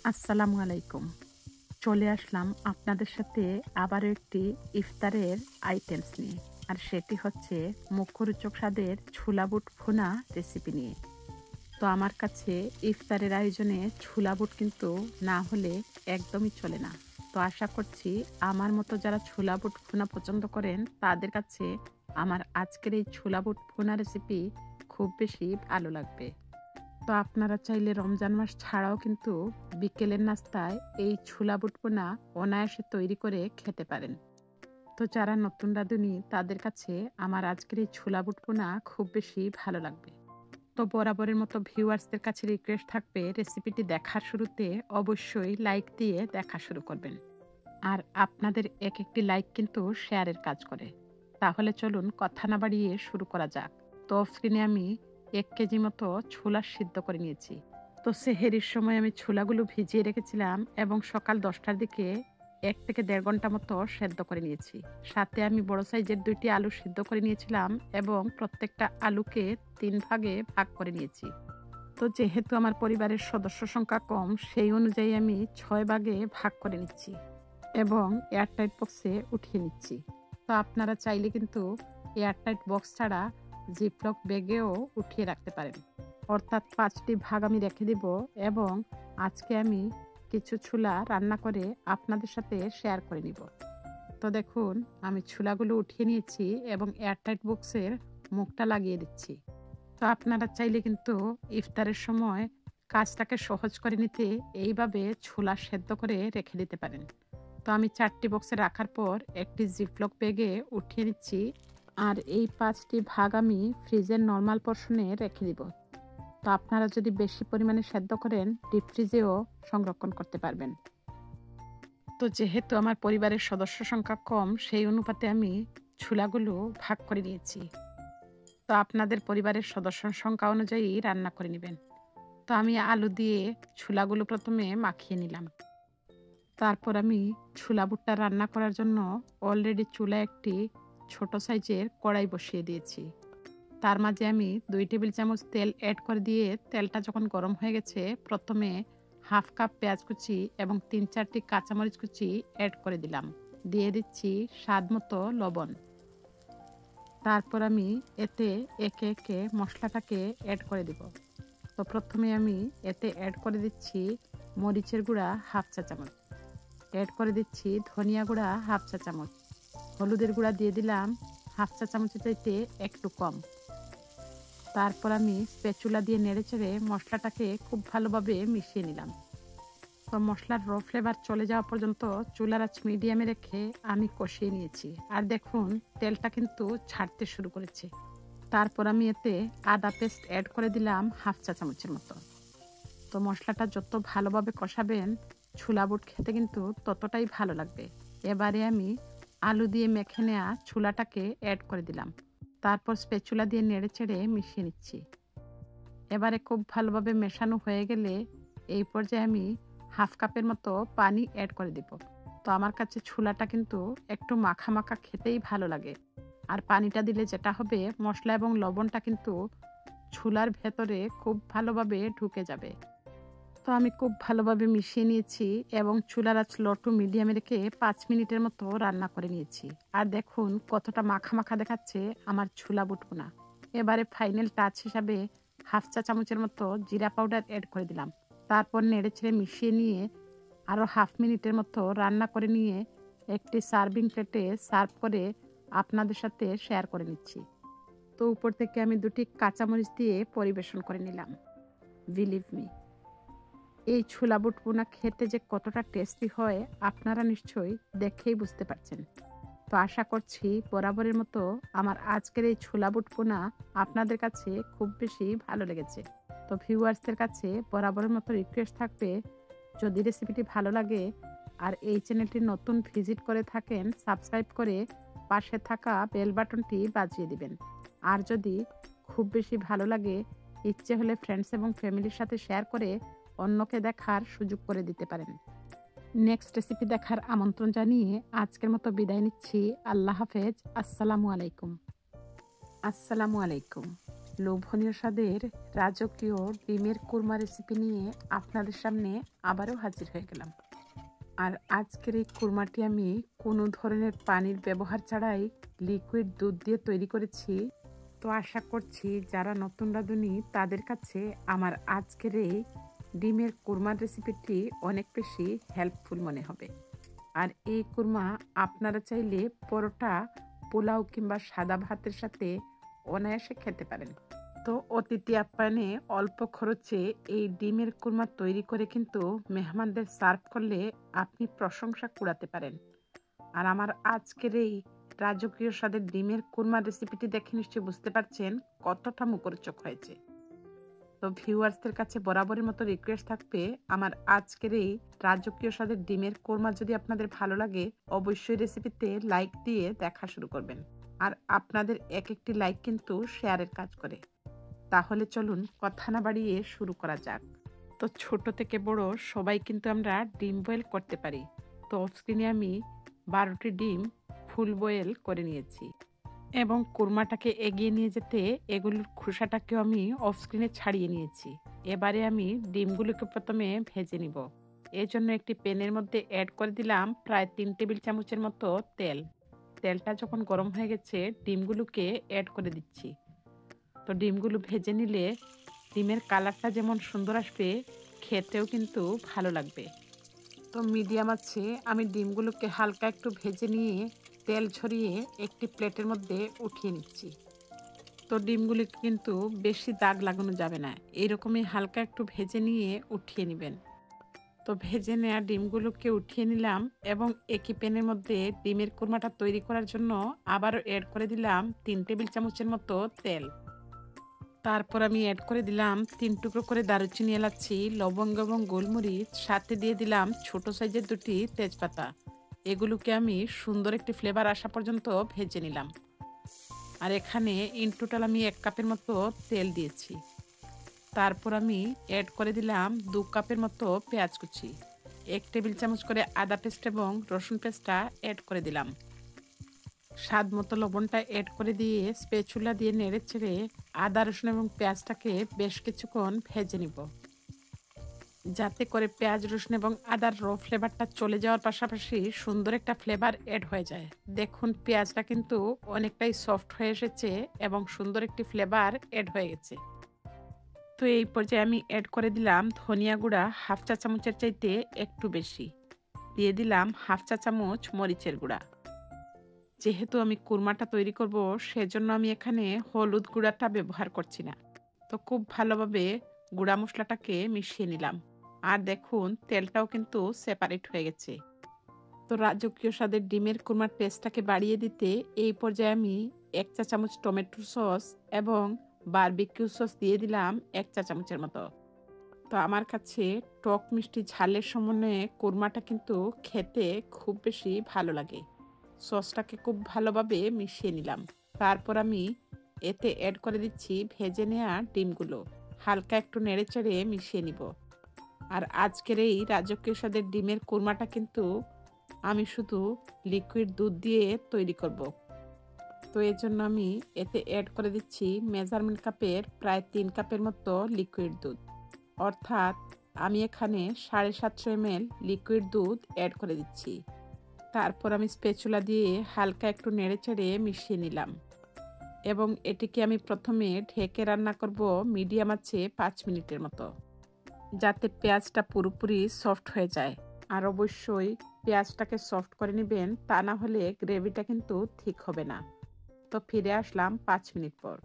আসসালামু আলাইকুম। চলে আসলাম আপনাদের সাথে আবারও একটি ইফতারের আইটেমস নিয়ে। আর সেটি হচ্ছে মুখরোচক স্বাদের ছোলা বুট ভুনা রেসিপি নিয়ে। তো আমার কাছে ইফতারের আয়োজনে ছোলা বুট কিন্তু না হলে একদমই চলে না। তো আশা করছি আমার মতো যারা ছোলা বুট ভুনা পছন্দ করেন তাদের কাছে আমার আজকের এই ছোলা বুট ভুনা রেসিপি খুব বেশি ভালো লাগবে। তো আপনারা চাইলে রমজান মাস ছাড়াও কিন্তু বিকেলের নাস্তায় এই ছোলা বুট ভুনা অনায়াসে তৈরি করে খেতে পারেন। তো যারা নতুন রাঁধুনি তাদের কাছে আমার আজকের এই ছোলা বুট ভুনা খুব বেশি ভালো লাগবে। তো বরাবরের মতো ভিউয়ার্সদের কাছে রিকোয়েস্ট থাকবে রেসিপিটি দেখার শুরুতে অবশ্যই লাইক দিয়ে দেখা শুরু করবেন। আর আপনাদের এক একটি লাইক কিন্তু শেয়ারের কাজ করে। তাহলে চলুন কথা না বাড়িয়ে শুরু করা যাক। তো স্ক্রিনে আমি 1 কেজি মতো ছোলা সিদ্ধ করে নিয়েছি। তো সেহেরির সময় আমি ছোলাগুলো ভিজিয়ে রেখেছিলাম এবং সকাল 10টার দিকে 1 থেকে 1.5 ঘন্টা মতো সেদ্ধ করে নিয়েছি। সাথে আমি বড় সাইজের 2টি আলু সিদ্ধ করে নিয়েছিলাম এবং প্রত্যেকটা আলুকে 3 ভাগে ভাগ করে নিয়েছি। তো যেহেতু আমার পরিবারের সদস্য সংখ্যা কম, সেই অনুযায়ী আমি 6 ভাগে ভাগ করে নিচ্ছি এবং এয়ারটাইট বক্সে উঠিয়ে নিচ্ছি। তো আপনারা চাইলে কিন্তু এয়ারটাইট বক্স ছাড়া জিপলক ব্যাগেও উঠিয়ে রাখতে পারেন। অর্থাৎ 5টি ভাগ আমি রেখে দিব এবং আজকে আমি কিছু ছোলা রান্না করে আপনাদের সাথে শেয়ার করে নিব। তো দেখুন আমি ছোলাগুলো উঠিয়ে নিয়েছি এবং এয়ারটাইট বক্সের মুখটা লাগিয়ে দিচ্ছি। তো আপনারা চাইলে কিন্তু ইফতারের সময় কাজটাকে সহজ করে নিতে এইভাবে ছোলা সেদ্ধ করে রেখে দিতে পারেন। তো আমি 4টি বক্সে রাখার পর একটি জিপলক ব্যাগে উঠিয়ে নিচ্ছি আর এই 5টি ভাগ আমি ফ্রিজের নর্মাল পোর্শনে রেখে দিব। তো আপনারা যদি বেশি পরিমাণে সেদ্ধ করেন ডিপ ফ্রিজেও সংরক্ষণ করতে পারবেন। তো যেহেতু আমার পরিবারের সদস্য সংখ্যা কম, সেই অনুপাতে আমি ছোলাগুলো ভাগ করে নিয়েছি। তো আপনাদের পরিবারের সদস্য সংখ্যা অনুযায়ী রান্না করে নেবেন। তো আমি আলু দিয়ে ছোলাগুলো প্রথমে মাখিয়ে নিলাম। তারপর আমি ছোলা বুটটা রান্না করার জন্য অলরেডি চুলায় একটি ছোট সাইজের কড়াই বসিয়ে দিয়েছি। তার মাঝে আমি 2 টেবিল চামচ তেল অ্যাড করে দিয়ে তেলটা যখন গরম হয়ে গেছে প্রথমে হাফ কাপ পেঁয়াজ কুচি এবং 3-4টি কাঁচামরিচ কুচি অ্যাড করে দিলাম। দিয়ে দিচ্ছি স্বাদ মতো লবণ। তারপর আমি এতে একে একে মশলাটাকে অ্যাড করে দিব। তো প্রথমে আমি এতে অ্যাড করে দিচ্ছি মরিচের গুঁড়া হাফ চা চামচ, অ্যাড করে দিচ্ছি ধনিয়া গুঁড়া হাফ চা চামচ, হলুদের গুঁড়া দিয়ে দিলাম হাফ চা চামচের চাইতে একটু কম। তারপর আমি স্প্যাচুলা দিয়ে নেড়েচেড়ে মশলাটাকে খুব ভালোভাবে মিশিয়ে নিলাম। তো মশলার র ফ্লেভার চলে যাওয়া পর্যন্ত চুলার আঁচ মিডিয়ামে রেখে আমি কষিয়ে নিয়েছি। আর দেখুন তেলটা কিন্তু ছাড়তে শুরু করেছে। তারপর আমি এতে আদা পেস্ট অ্যাড করে দিলাম হাফ চা চামচের মতো। তো মশলাটা যত ভালোভাবে কষাবেন ছোলা বুট খেতে কিন্তু ততটাই ভালো লাগবে। এবারে আমি আলু দিয়ে মেখে নেওয়া ছোলাটাকে অ্যাড করে দিলাম। তারপর স্প্যাচুলা দিয়ে নেড়েচেড়ে মিশিয়ে নিচ্ছি। এবারে খুব ভালোভাবে মেশানো হয়ে গেলে এই পর্যায়ে আমি হাফ কাপের মতো পানি অ্যাড করে দিব। তো আমার কাছে ছোলাটা কিন্তু একটু মাখা মাখা খেতেই ভালো লাগে। আর পানিটা দিলে যেটা হবে মশলা এবং লবণটা কিন্তু ছোলার ভেতরে খুব ভালোভাবে ঢুকে যাবে। তো আমি খুব ভালোভাবে মিশিয়ে নিয়েছি এবং চুলার আঁচ লো টু মিডিয়ামে রেখে 5 মিনিটের মতো রান্না করে নিয়েছি। আর দেখুন কতটা মাখা মাখা দেখাচ্ছে আমার ছোলা বুট ভুনা। এবারে ফাইনাল টাচ হিসাবে হাফ চা চামচের মতো জিরা পাউডার অ্যাড করে দিলাম। তারপর নেড়েচেড়ে মিশিয়ে নিয়ে আরও হাফ মিনিটের মতো রান্না করে নিয়ে একটি সার্ভিং প্লেটে সার্ভ করে আপনাদের সাথে শেয়ার করে নিচ্ছি। তো উপর থেকে আমি 2টি কাঁচামরিচ দিয়ে পরিবেশন করে নিলাম। বিলিভ মি, এই ছোলা বুট ভুনা খেতে যে কতটা টেস্টি হয় আপনারা নিশ্চয়ই দেখেই বুঝতে পারছেন। তো আশা করছি বরাবরের মতো আমার আজকের এই ছোলা বুট ভুনা আপনাদের কাছে খুব বেশি ভালো লেগেছে। তো ভিউয়ার্সদের কাছে বরাবরের মতো রিকোয়েস্ট থাকবে যদি রেসিপিটি ভালো লাগে আর এই চ্যানেলটি নতুন ভিজিট করে থাকেন সাবস্ক্রাইব করে পাশে থাকা বেল বাটনটি বাজিয়ে দিবেন। আর যদি খুব বেশি ভালো লাগে ইচ্ছে হলে ফ্রেন্ডস এবং ফ্যামিলির সাথে শেয়ার করে অন্যকে দেখার সুযোগ করে দিতে পারেন। নেক্সট রেসিপি দেখার আমন্ত্রণ জানিয়ে আজকের মতো বিদায় নিচ্ছি। আল্লাহ হাফেজ। আসসালামু আলাইকুম। লোভনীয় স্বাদের রাজকীয় ডিমের কুরমা রেসিপি নিয়ে আপনাদের সামনে আবারও হাজির হয়ে গেলাম। আর আজকের এই কুরমাটি আমি কোনো ধরনের পানির ব্যবহার ছাড়াই লিকুইড দুধ দিয়ে তৈরি করেছি। তো আশা করছি যারা নতুন রাঁধুনি তাদের কাছে আমার আজকের এই ডিমের কুরমার রেসিপিটি অনেক বেশি হেল্পফুল মনে হবে। আর এই কুরমা আপনারা চাইলে পরোটা, পোলাও কিংবা সাদা ভাতের সাথে অনায়াসে খেতে পারেন। তো অতিথি আপ্যায়নে অল্প খরচে এই ডিমের কুরমা তৈরি করে কিন্তু মেহমানদের সার্ভ করলে আপনি প্রশংসা কুড়াতে পারেন। আর আমার আজকের এই রাজকীয় স্বাদের ডিমের কুরমার রেসিপিটি দেখে নিশ্চয়ই বুঝতে পারছেন কতটা মুখরোচক হয়েছে। তো ভিউয়ার্সদের কাছে বরাবরের মতো রিকোয়েস্ট থাকবে, আমার আজকের এই রাজকীয় স্বাদের ডিমের কোরমা যদি আপনাদের ভালো লাগে অবশ্যই রেসিপিতে লাইক দিয়ে দেখা শুরু করবেন। আর আপনাদের এক একটি লাইক কিন্তু শেয়ারের কাজ করে। তাহলে চলুন কথা না বাড়িয়ে শুরু করা যাক। তো ছোট থেকে বড় সবাই কিন্তু আমরা ডিম বয়েল করতে পারি। তো অফস্ক্রিনে আমি 12টি ডিম ফুল বয়েল করে নিয়েছি এবং কুরমাটাকে এগিয়ে নিয়ে যেতে এগুলোর খোসাটাকেও আমি অফস্ক্রিনে ছাড়িয়ে নিয়েছি। এবারে আমি ডিমগুলোকে প্রথমে ভেজে নিব। এর জন্য একটি প্যানের মধ্যে অ্যাড করে দিলাম প্রায় 3 টেবিল চামচের মতো তেল। তেলটা যখন গরম হয়ে গেছে ডিমগুলোকে অ্যাড করে দিচ্ছি। তো ডিমগুলো ভেজে নিলে ডিমের কালারটা যেমন সুন্দর আসবে, খেতেও কিন্তু ভালো লাগবে। তো মিডিয়াম আছে আমি ডিমগুলোকে হালকা একটু ভেজে নিয়ে তেল ছড়িয়ে একটি প্লেটের মধ্যে উঠিয়ে নিচ্ছি। তো ডিমগুলি কিন্তু বেশি দাগ লাগানো যাবে না, এরকমই হালকা একটু ভেজে নিয়ে উঠিয়ে নেবেন। তো ভেজে নেওয়া ডিমগুলোকে উঠিয়ে নিলাম এবং একই প্যানের মধ্যে ডিমের কুরমাটা তৈরি করার জন্য আবারও অ্যাড করে দিলাম 3 টেবিল চামচের মতো তেল। তারপর আমি অ্যাড করে দিলাম 3 টুকরো করে দারুচিনি, এলাচি, লবঙ্গ এবং গোলমরিচ, সাথে দিয়ে দিলাম ছোট সাইজের 2টি তেজপাতা। এগুলোকে আমি সুন্দর একটি ফ্লেভার আসা পর্যন্ত ভেজে নিলাম। আর এখানে ইন টোটাল আমি 1 কাপের মতো তেল দিয়েছি। তারপর আমি অ্যাড করে দিলাম 2 কাপের মতো পেঁয়াজ কুচি, 1 টেবিল চামচ করে আদা পেস্ট এবং রসুন পেস্টটা অ্যাড করে দিলাম। স্বাদ মতো লবণটা অ্যাড করে দিয়ে স্প্যাচুলা দিয়ে নেড়ে চেড়ে আদা রসুন এবং পেঁয়াজটাকে বেশ কিছুক্ষণ ভেজে নিব, যাতে করে পেঁয়াজ রসুন এবং আদার র ফ্লেভারটা চলে যাওয়ার পাশাপাশি সুন্দর একটা ফ্লেভার অ্যাড হয়ে যায়। দেখুন পেঁয়াজটা কিন্তু অনেকটাই সফট হয়ে এসেছে এবং সুন্দর একটি ফ্লেভার অ্যাড হয়ে গেছে। তো এই পর্যায়ে আমি অ্যাড করে দিলাম ধনিয়া গুঁড়া 1/2 চা চামচের চাইতে একটু বেশি, দিয়ে দিলাম 1/2 চা চামচ মরিচের গুঁড়া। যেহেতু আমি কুরমাটা তৈরি করব সেজন্য আমি এখানে হলুদ গুঁড়াটা ব্যবহার করছি না। তো খুব ভালোভাবে গুঁড়া মশলাটাকে মিশিয়ে নিলাম। আর দেখুন তেলটাও কিন্তু সেপারেট হয়ে গেছে। তো রাজকীয় স্বাদের ডিমের কুরমার টেস্টটাকে বাড়িয়ে দিতে এই পর্যায়ে আমি 1 চা চামচ টমেটো সস এবং বারবিকিউ সস দিয়ে দিলাম 1 চা চামচের মতো। তো আমার কাছে টক মিষ্টি ঝালের সমন্বয়ে কুরমাটা কিন্তু খেতে খুব বেশি ভালো লাগে। সসটাকে খুব ভালোভাবে মিশিয়ে নিলাম। তারপর আমি এতে অ্যাড করে দিচ্ছি ভেজে নেওয়া ডিমগুলো, হালকা একটু নেড়েচেড়ে মিশিয়ে নিব। আর আজকের এই রাজকীয় স্বাদের ডিমের কুরমাটা কিন্তু আমি শুধু লিকুইড দুধ দিয়ে তৈরি করব। তো এর জন্য আমি এতে অ্যাড করে দিচ্ছি মেজারমেন্ট কাপের প্রায় 3 কাপের মতো লিকুইড দুধ, অর্থাৎ আমি এখানে 750 ml লিকুইড দুধ অ্যাড করে দিচ্ছি। তারপর আমি স্প্যাচুলা দিয়ে হালকা একটু নেড়েচেড়ে মিশিয়ে নিলাম এবং এটিকে আমি প্রথমে ঢেকে রান্না করব মিডিয়াম আছে 5 মিনিটের মতো, যাতে পেঁয়াজটা পুরোপুরি সফট হয়ে যায়। আর অবশ্যই পেঁয়াজটাকে সফট করে নেবেন, তা না হলে গ্রেভিটা কিন্তু ঠিক হবে না। তো ফিরে আসলাম 5 মিনিট পর।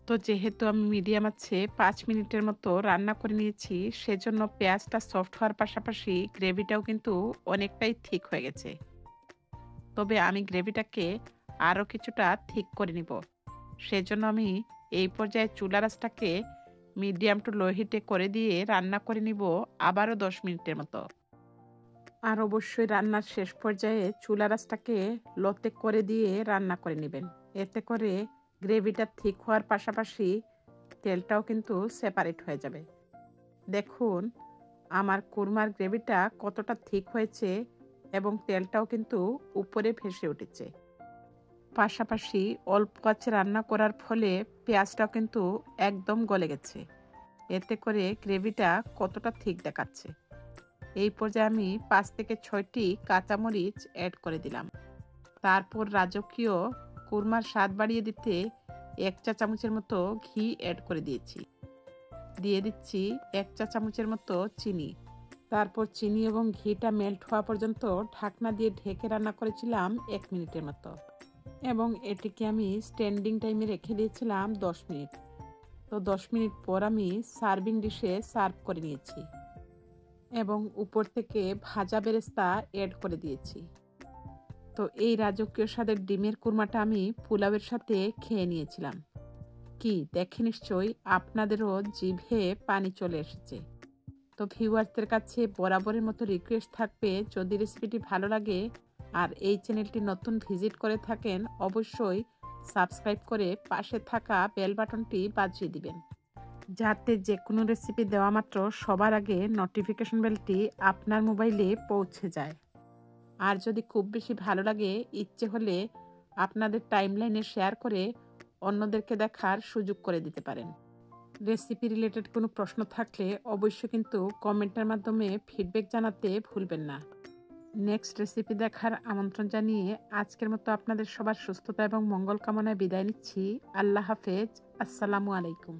তো যেহেতু আমি মিডিয়াম আছে 5 মিনিটের মতো রান্না করে নিয়েছি, সেজন্য পেঁয়াজটা সফট হওয়ার পাশাপাশি গ্রেভিটাও কিন্তু অনেকটাই ঠিক হয়ে গেছে। তবে আমি গ্রেভিটাকে আরও কিছুটা ঠিক করে নিব, সেজন্য আমি এই পর্যায়ে চুলা আঁচটাকে মিডিয়াম টু লো হিটে করে দিয়ে রান্না করে নিব আবারও 10 মিনিটের মতো। আর অবশ্যই রান্নার শেষ পর্যায়ে চুলা আঁচটাকে লোতে করে দিয়ে রান্না করে নেবেন, এতে করে গ্রেভিটা ঠিক হওয়ার পাশাপাশি তেলটাও কিন্তু সেপারেট হয়ে যাবে। দেখুন আমার কুরমার গ্রেভিটা কতটা ঠিক হয়েছে এবং তেলটাও কিন্তু উপরে ভেসে উঠেছে। পাশাপাশি অল্প আঁচে রান্না করার ফলে পেঁয়াজটাও কিন্তু একদম গলে গেছে। এতে করে গ্রেভিটা কতটা ঠিক দেখাচ্ছে। এই পর্যায়ে আমি 5 থেকে 6টি কাঁচামরিচ অ্যাড করে দিলাম। তারপর রাজকীয় কুরমার স্বাদ বাড়িয়ে দিতে 1 চা চামচের মতো ঘি অ্যাড করে দিয়েছি। দিয়ে দিচ্ছি 1 চা চামচের মতো চিনি। তারপর চিনি এবং ঘিটা মেল্ট হওয়া পর্যন্ত ঢাকনা দিয়ে ঢেকে রান্না করেছিলাম 1 মিনিটের মতো, এবং এটিকে আমি স্ট্যান্ডিং টাইমে রেখে দিয়েছিলাম 10 মিনিট। তো 10 মিনিট পর আমি সার্ভিং ডিশে সার্ভ করে নিয়েছি এবং উপর থেকে ভাজা বেরেস্তা অ্যাড করে দিয়েছি। তো এই রাজকীয় স্বাদের ডিমের কুরমাটা আমি পোলাওয়ের সাথে খেয়ে নিয়েছিলাম। কি দেখে নিশ্চয়ই আপনাদেরও জিভে পানি চলে এসেছে। তো ভিউয়ার্সদের কাছে বরাবরের মতো রিকোয়েস্ট থাকবে, যদি রেসিপিটি ভালো লাগে আর এই চ্যানেলটি নতুন ভিজিট করে থাকেন, অবশ্যই সাবস্ক্রাইব করে পাশে থাকা বেল বাটনটি বাজিয়ে দিবেন, যাতে যে কোনো রেসিপি দেওয়া মাত্র সবার আগে নোটিফিকেশন বেলটি আপনার মোবাইলে পৌঁছে যায়। আর যদি খুব বেশি ভালো লাগে, ইচ্ছে হলে আপনাদের টাইমলাইনে শেয়ার করে অন্যদেরকে দেখার সুযোগ করে দিতে পারেন। রেসিপি রিলেটেড কোনো প্রশ্ন থাকলে অবশ্যই কিন্তু কমেন্টের মাধ্যমে ফিডব্যাক জানাতে ভুলবেন না। নেক্সট রেসিপি দেখার আমন্ত্রণ জানিয়ে আজকের মতো আপনাদের সবার সুস্থতা এবং মঙ্গল কামনায় বিদায় নিচ্ছি। আল্লাহ হাফেজ। আসসালামু আলাইকুম।